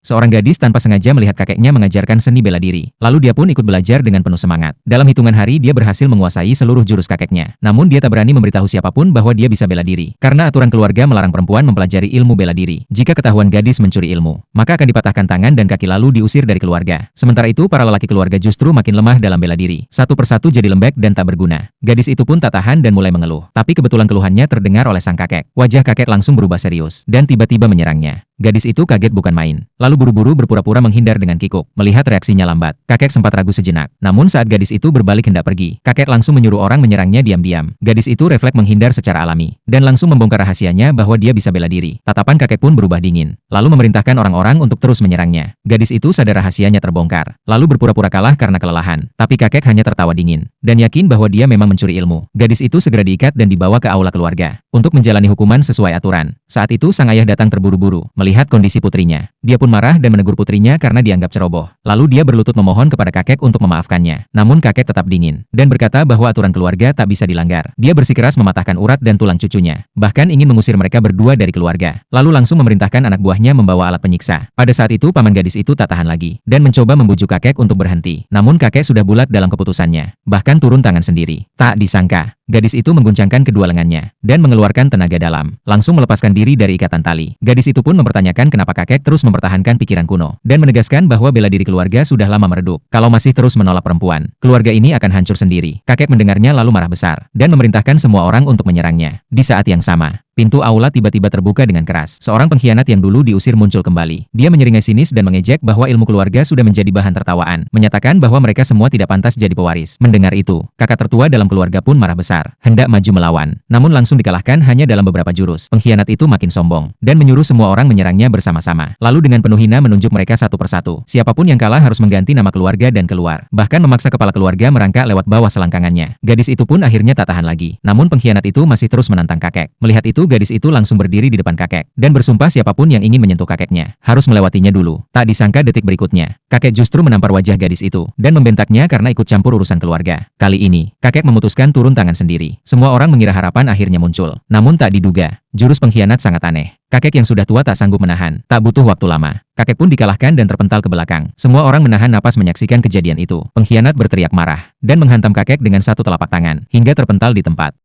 Seorang gadis tanpa sengaja melihat kakeknya mengajarkan seni bela diri. Lalu dia pun ikut belajar dengan penuh semangat. Dalam hitungan hari dia berhasil menguasai seluruh jurus kakeknya. Namun dia tak berani memberitahu siapapun bahwa dia bisa bela diri. Karena aturan keluarga melarang perempuan mempelajari ilmu bela diri. Jika ketahuan gadis mencuri ilmu, maka akan dipatahkan tangan dan kaki lalu diusir dari keluarga. Sementara itu para lelaki keluarga justru makin lemah dalam bela diri. Satu persatu jadi lembek dan tak berguna. Gadis itu pun tak tahan dan mulai mengeluh. Tapi kebetulan keluhannya terdengar oleh sang kakek. Wajah kakek langsung berubah serius dan tiba-tiba menyerangnya. Gadis itu kaget bukan main. Lalu buru-buru berpura-pura menghindar dengan kikuk. Melihat reaksinya lambat, kakek sempat ragu sejenak. Namun saat gadis itu berbalik hendak pergi, kakek langsung menyuruh orang menyerangnya diam-diam. Gadis itu refleks menghindar secara alami, dan langsung membongkar rahasianya bahwa dia bisa bela diri. Tatapan kakek pun berubah dingin, lalu memerintahkan orang-orang untuk terus menyerangnya. Gadis itu sadar rahasianya terbongkar, lalu berpura-pura kalah karena kelelahan. Tapi kakek hanya tertawa dingin, dan yakin bahwa dia memang mencuri ilmu. Gadis itu segera diikat dan dibawa ke aula keluarga, untuk menjalani hukuman sesuai aturan. Saat itu sang ayah datang terburu-buru, melihat kondisi putrinya. Dia pun marah dan menegur putrinya karena dianggap ceroboh. Lalu dia berlutut memohon kepada kakek untuk memaafkannya. Namun kakek tetap dingin, dan berkata bahwa aturan keluarga tak bisa dilanggar. Dia bersikeras mematahkan urat dan tulang cucunya. Bahkan ingin mengusir mereka berdua dari keluarga. Lalu langsung memerintahkan anak buahnya membawa alat penyiksa. Pada saat itu paman gadis itu tak tahan lagi, dan mencoba membujuk kakek untuk berhenti. Namun kakek sudah bulat dalam keputusannya. Bahkan turun tangan sendiri. Tak disangka, gadis itu mengguncangkan kedua lengannya, dan mengeluarkan tenaga dalam. Langsung melepaskan diri dari ikatan tali. Gadis itu pun mempertanyakan kenapa kakek terus mempertahankan pikiran kuno, dan menegaskan bahwa bela diri keluarga sudah lama meredup. Kalau masih terus menolak perempuan, keluarga ini akan hancur sendiri. Kakek mendengarnya lalu marah besar, dan memerintahkan semua orang untuk menyerangnya. Di saat yang sama, pintu aula tiba-tiba terbuka dengan keras. Seorang pengkhianat yang dulu diusir muncul kembali. Dia menyeringai sinis dan mengejek bahwa ilmu keluarga sudah menjadi bahan tertawaan, menyatakan bahwa mereka semua tidak pantas jadi pewaris. Mendengar itu, kakak tertua dalam keluarga pun marah besar, hendak maju melawan, namun langsung dikalahkan hanya dalam beberapa jurus. Pengkhianat itu makin sombong, dan menyuruh semua orang menyerangnya bersama-sama. Lalu dengan penuh hina menunjuk mereka satu persatu. Siapapun yang kalah harus mengganti nama keluarga dan keluar. Bahkan memaksa kepala keluarga merangkak lewat bawah selangkangannya. Gadis itu pun akhirnya tak tahan lagi. Namun pengkhianat itu masih terus menantang kakek. Melihat itu gadis itu langsung berdiri di depan kakek, dan bersumpah siapapun yang ingin menyentuh kakeknya, harus melewatinya dulu. Tak disangka detik berikutnya, kakek justru menampar wajah gadis itu, dan membentaknya karena ikut campur urusan keluarga. Kali ini, kakek memutuskan turun tangan sendiri. Semua orang mengira harapan akhirnya muncul. Namun tak diduga, jurus pengkhianat sangat aneh. Kakek yang sudah tua tak sanggup menahan. Tak butuh waktu lama, kakek pun dikalahkan dan terpental ke belakang. Semua orang menahan napas menyaksikan kejadian itu. Pengkhianat berteriak marah, dan menghantam kakek dengan satu telapak tangan, hingga terpental di tempat.